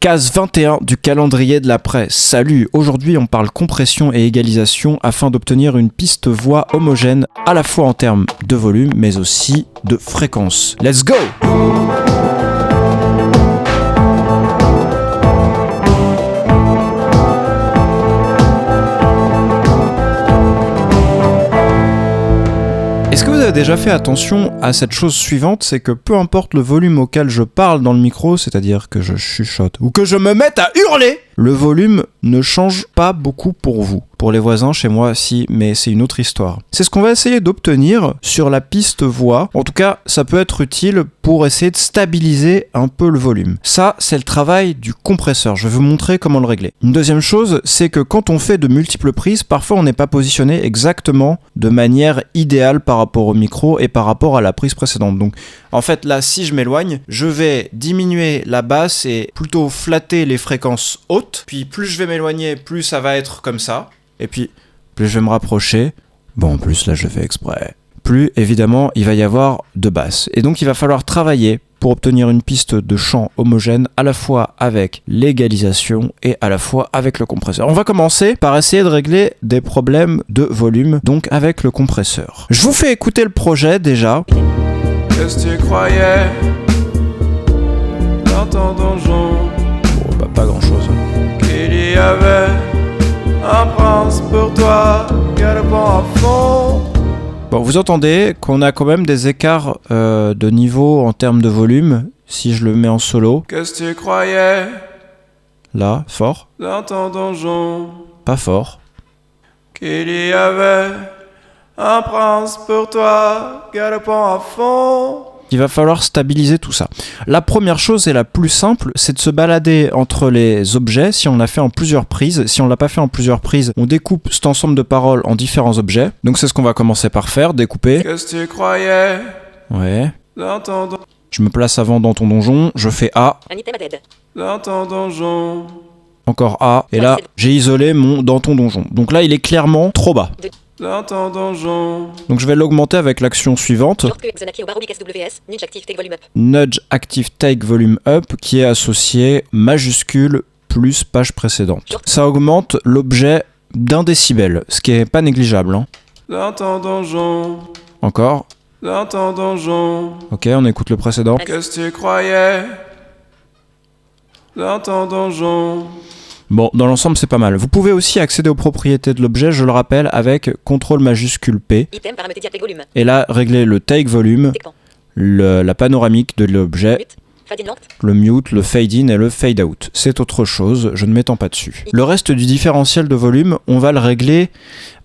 Case 21 du calendrier de l'après. Salut, aujourd'hui on parle compression et égalisation afin d'obtenir une piste voix homogène à la fois en termes de volume mais aussi de fréquence. Let's go! Est-ce que vous avez déjà fait attention à cette chose suivante, c'est que peu importe le volume auquel je parle dans le micro, c'est-à-dire que je chuchote ou que je me mette à hurler, le volume ne change pas beaucoup pour vous. Pour les voisins, chez moi, si, mais c'est une autre histoire. C'est ce qu'on va essayer d'obtenir sur la piste voix. En tout cas, ça peut être utile pour essayer de stabiliser un peu le volume. Ça, c'est le travail du compresseur. Je vais vous montrer comment le régler. Une deuxième chose, c'est que quand on fait de multiples prises, parfois on n'est pas positionné exactement de manière idéale par rapport au micro et par rapport à la prise précédente. Donc, en fait, là, si je m'éloigne, je vais diminuer la basse et plutôt flatter les fréquences hautes. Puis plus je vais m'éloigner, plus ça va être comme ça. Et puis, plus je vais me rapprocher, bon, en plus là je fais exprès, plus évidemment il va y avoir de basses. Et donc il va falloir travailler pour obtenir une piste de chant homogène à la fois avec l'égalisation et à la fois avec le compresseur. On va commencer par essayer de régler des problèmes de volume, donc avec le compresseur. Je vous fais écouter le projet déjà. Qu'est-ce que tu croyais dans ton donjon? Bon, bah pas grand chose. Qu'il y avait un prince pour toi, galopant à fond. Bon, vous entendez qu'on a quand même des écarts de niveau en termes de volume, si je le mets en solo. Qu'est-ce que tu croyais Là, fort. dans ton donjon? Pas fort. Qu'il y avait un prince pour toi, galopant à fond. Il va falloir stabiliser tout ça. La première chose et la plus simple, c'est de se balader entre les objets si on l'a fait en plusieurs prises. Si on l'a pas fait en plusieurs prises, on découpe cet ensemble de paroles en différents objets. Donc c'est ce qu'on va commencer par faire, découper. Qu'est-ce que tu croyais Ouais. dans ton donjon? Je me place avant dans ton donjon, je fais A, Un item added. Dans ton donjon. encore A, et là j'ai isolé mon dans ton donjon. Donc là il est clairement trop bas. Dans ton donjon. Donc je vais l'augmenter avec l'action suivante. Nudge active take volume up. Nudge Active Take Volume Up qui est associé majuscule plus page précédente. Ça augmente l'objet d'1 décibel, ce qui est pas négligeable. Hein. Dans ton donjon. Encore. Dans ton donjon. Ok, on écoute le précédent. Qu'est-ce que tu croyais dans ton donjon? Bon, dans l'ensemble, c'est pas mal. Vous pouvez aussi accéder aux propriétés de l'objet, je le rappelle, avec CTRL majuscule P. Item paramétria take volume. Et là, régler le take volume, Décan. la panoramique de l'objet, Mute. Fade in length. le mute, le fade in et le fade out. C'est autre chose, je ne m'étends pas dessus. Le reste du différentiel de volume, on va le régler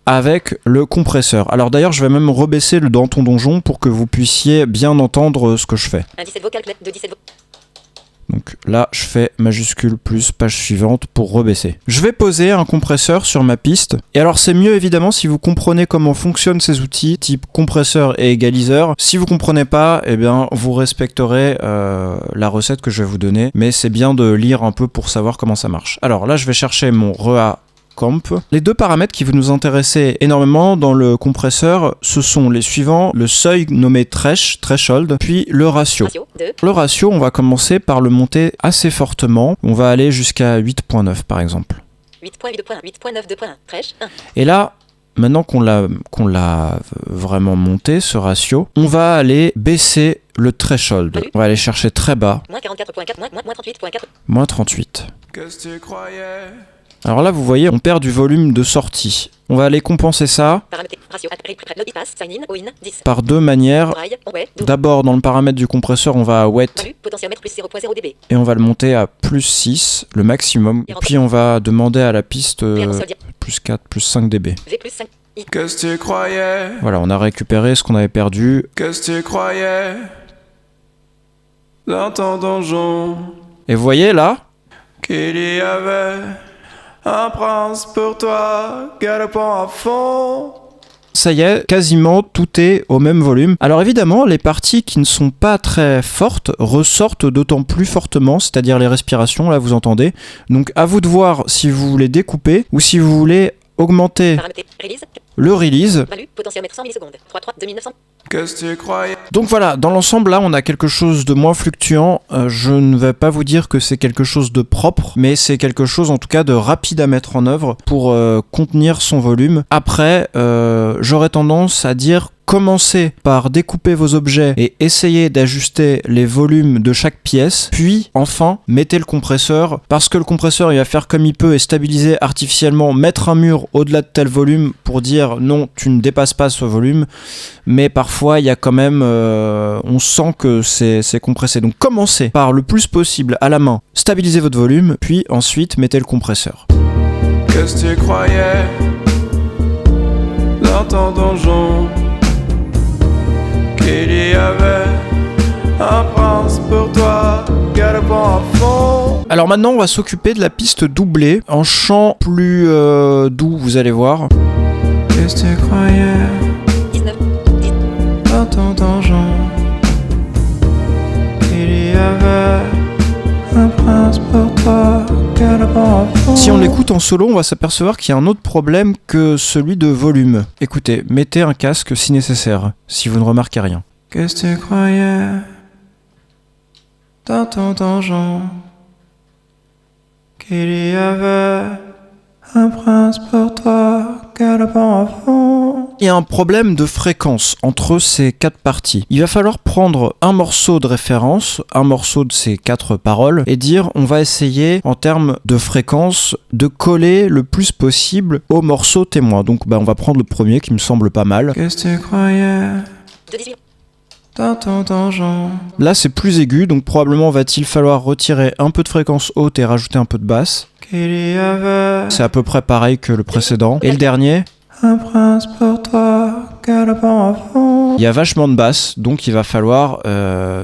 avec le compresseur. Alors d'ailleurs, je vais même rebaisser le dans ton donjon pour que vous puissiez bien entendre ce que je fais. Un 17 vocal clé de 17 Donc là, je fais majuscule plus page suivante pour rebaisser. Je vais poser un compresseur sur ma piste. Et alors c'est mieux évidemment si vous comprenez comment fonctionnent ces outils type compresseur et égaliseur. Si vous comprenez pas, eh bien vous respecterez la recette que je vais vous donner. Mais c'est bien de lire un peu pour savoir comment ça marche. Alors là, je vais chercher mon REA Comp. Les deux paramètres qui vont nous intéresser énormément dans le compresseur, ce sont les suivants, le seuil nommé threshold, puis le ratio. ratio 2. Le ratio, on va commencer par le monter assez fortement. On va aller jusqu'à 8.9 par exemple. 8.8.1. 8.9 2.1. Trèche 1. Et là, maintenant qu'on l'a vraiment monté, ce ratio, on va aller baisser le threshold. On va aller chercher très bas, Moins 44.4. Moins 38.4. moins 38. Qu'est-ce que tu croyais Alors là, vous voyez, on perd du volume de sortie. On va aller compenser ça Paramétrer. Ratio. Load pass. Sign in. All in. 10. par deux manières. Braille. Ouais. Double. D'abord, dans le paramètre du compresseur, on va à wet Value. Potentiomètre plus 0.0 dB. et on va le monter à plus 6, le maximum. Et puis on va demander à la piste plus 4, plus 5 dB. V plus 5. Qu'est-ce que tu croyais Voilà, on a récupéré ce qu'on avait perdu. Qu'est-ce que tu croyais dans ton donjon? Et vous voyez là, Qu'il y avait un prince pour toi, galopant à fond. ça y est, quasiment tout est au même volume. Alors évidemment, les parties qui ne sont pas très fortes ressortent d'autant plus fortement, c'est-à-dire les respirations, là vous entendez. Donc à vous de voir si vous voulez découper ou si vous voulez augmenter Paramétrer. Release. le release. Value, potentiomètre 100 millisecondes. 3, 2900. Qu'est-ce que tu croyais? Donc voilà, dans l'ensemble, là, on a quelque chose de moins fluctuant. Je ne vais pas vous dire que c'est quelque chose de propre, mais c'est quelque chose, en tout cas, de rapide à mettre en œuvre pour contenir son volume. Après, j'aurais tendance à dire commencez par découper vos objets et essayez d'ajuster les volumes de chaque pièce, puis enfin mettez le compresseur, parce que le compresseur il va faire comme il peut et stabiliser artificiellement, mettre un mur au-delà de tel volume pour dire non, tu ne dépasses pas ce volume, mais parfois il y a quand même on sent que c'est compressé. Donc commencez par le plus possible à la main, stabilisez votre volume, puis ensuite mettez le compresseur. Qu'est-ce que tu croyais dans ton donjon? Qu'il y avait un prince pour toi, galopant à fond. Alors maintenant on va s'occuper de la piste doublée en chant plus doux, vous allez voir. Qu'est-ce que tu croyais 19, 10, dans ton donjon? Qu'il y avait un prince pour toi, galopant à fond. Si on l'écoute en solo, on va s'apercevoir qu'il y a un autre problème que celui de volume. Écoutez, mettez un casque si nécessaire, si vous ne remarquez rien. Qu'est-ce que tu croyais dans ton donjon? Qu'il y avait un prince pour toi, galopant à fond. Il y a un problème de fréquence entre ces quatre parties. Il va falloir prendre un morceau de référence, un morceau de ces quatre paroles, et dire on va essayer en termes de fréquence de coller le plus possible au morceau témoin. Donc on va prendre le premier qui me semble pas mal. Qu'est-ce que tu croyais de 18, dans ton donjon? Là c'est plus aigu, donc probablement va-t-il falloir retirer un peu de fréquence haute et rajouter un peu de basse. Qu'il y avait C'est à peu près pareil que le précédent. Et le dernier, un prince pour toi, galopant à fond. il y a vachement de basse, donc il va falloir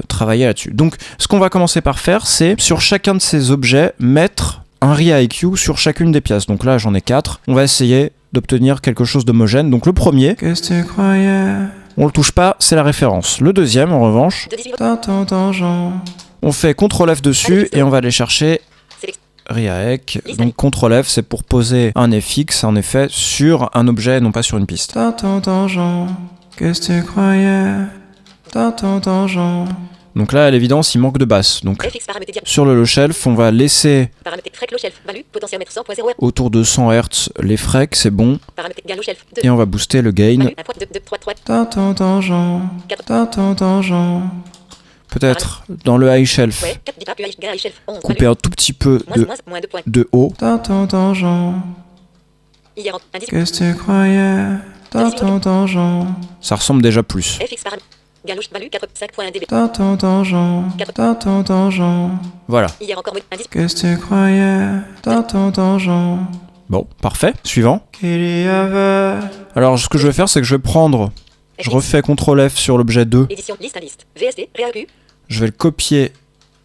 travailler là-dessus. Donc ce qu'on va commencer par faire, c'est sur chacun de ces objets, mettre un ReIQ sur chacune des pièces. Donc là j'en ai 4. On va essayer d'obtenir quelque chose d'homogène. Donc le premier, Qu'est-ce que tu croyais on le touche pas, c'est la référence. Le deuxième, en revanche, de 18, dans ton donjon? on fait CTRL F dessus et on va aller chercher Select, ReIQ. Donc CTRL F, c'est pour poser un FX, un effet, sur un objet et non pas sur une piste. Dans ton donjon? Qu'est-ce que tu croyais dans ton donjon? Donc là, à l'évidence, il manque de basse. Donc FX paramètre diable, sur le low shelf, on va laisser paramètre freq low shelf, value, potentiomètre 100.0, autour de 100 Hz les freaks, c'est bon. paramètre égal low shelf, 2, Et on va booster le gain. value, 1 point 2, 2, 3, 3, Dans ton donjon? Dans ton donjon? Peut-être dans le high shelf, ouais, 4, 10, papu, high shelf, 11, couper un tout petit peu moins 2 points, de haut. Dans ton donjon? hier, indice, Qu'est-ce que tu croyais dans ton donjon? Ça ressemble déjà plus. FX paramètre, galouche, value, 4, 5.1 dB, Dans ton donjon? Dans ton donjon? Voilà. hier encore mode, indice, Qu'est-ce que tu croyais dans ton donjon? Bon, parfait. Suivant. Qu'il y avait Alors, ce que je vais faire, c'est que je vais prendre... Je refais CTRL F sur l'objet 2. édition, liste, liste, VSD, ReAQ, Je vais le copier,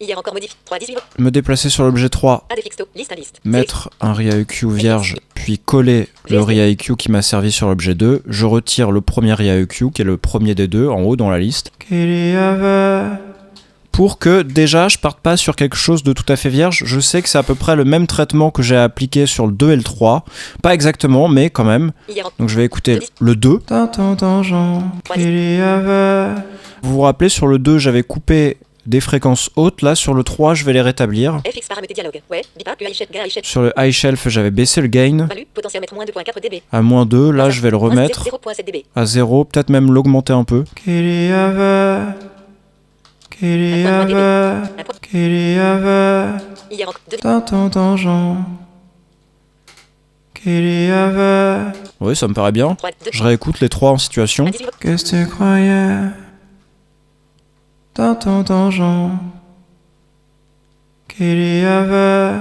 hier encore modifie, 3, 18, me déplacer sur l'objet 3, adfixto, liste, liste, mettre un ReIQ vierge, puis coller le ReIQ qui m'a servi sur l'objet 2. Je retire le premier ReIQ, qui est le premier des deux, en haut dans la liste. qu'il y avait Pour que déjà je parte pas sur quelque chose de tout à fait vierge. Je sais que c'est à peu près le même traitement que j'ai appliqué sur le 2 et le 3. Pas exactement, mais quand même. hier encore, Donc je vais écouter le 2. dans ton donjon? Qu'il y avait Vous vous rappelez, sur le 2, j'avais coupé des fréquences hautes. Là, sur le 3, je vais les rétablir. FX paramètre dialogue, ouais, bipa, high shelf, high shelf, Sur le high shelf, j'avais baissé le gain value, potentiomètre moins 2.4 dB, à moins 2. Là, je vais le remettre 0.7 dB, à 0. Peut-être même l'augmenter un peu. qu'il y avait qu'il y avait qu'il y avait hier encore, 2, dans ton donjon? Qu'il y avait Oui, ça me paraît bien. 3, 2, Je réécoute les 3 en situation. 18, Qu'est-ce que tu croyais dans ton donjon? Qu'il y avait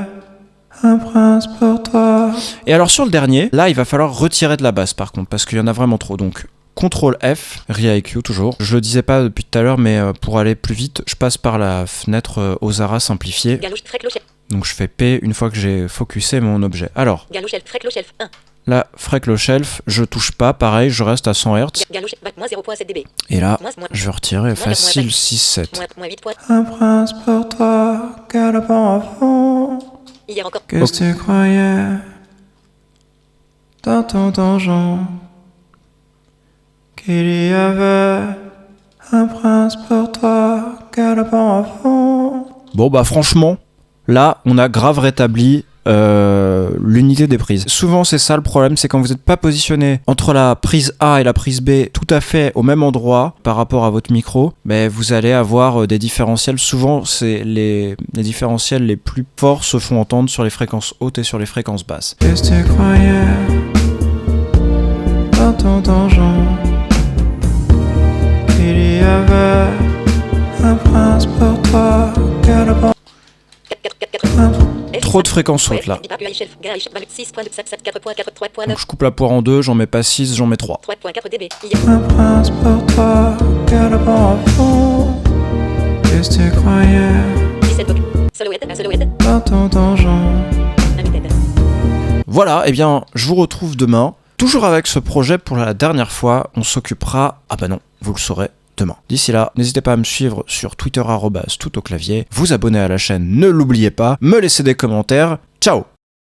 un prince pour toi? Et alors sur le dernier, là, il va falloir retirer de la basse par contre, parce qu'il y en a vraiment trop. Donc, CTRL F, ReIQ toujours. Je le disais pas depuis tout à l'heure, mais pour aller plus vite, je passe par la fenêtre Ozara simplifiée. galouche, freq low shelf, Donc je fais P une fois que j'ai focusé mon objet. Alors, galouche, freq low shelf, 1, là, freq low shelf, je touche pas, pareil, je reste à 100 Hz. galouche, moins 0.7 dB, Et là, moins, je vais retirer facile 6-7. moins 8 points, Un prince pour toi, galopant à fond. hier encore, Qu'est-ce que tu croyais dans ton donjon? qu'il y avait un prince pour toi, galopant à fond. Bon bah franchement, là on a grave rétabli l'unité des prises. Souvent c'est ça le problème, c'est quand vous n'êtes pas positionné entre la prise A et la prise B tout à fait au même endroit par rapport à votre micro, mais vous allez avoir des différentiels. Souvent c'est les différentiels les plus forts se font entendre sur les fréquences hautes et sur les fréquences basses. Qu'est-ce que tu croyais dans ton donjon, qu'il y avait un prince pour toi, galopant. 4. Trop de fréquences hautes là. Donc je coupe la poire en deux, j'en mets pas 6, j'en mets 3. 3.4 dB. Un prince pour toi, galopant à fond. Qu'est-ce que tu croyais 17 blocs. Soloed. dans ton donjon? Unmuted. Voilà, et bien je vous retrouve demain, toujours avec ce projet pour la dernière fois. On s'occupera, ah bah non, vous le saurez demain. D'ici là, n'hésitez pas à me suivre sur Twitter @toutauclavier, vous abonner à la chaîne, ne l'oubliez pas, me laisser des commentaires. Ciao!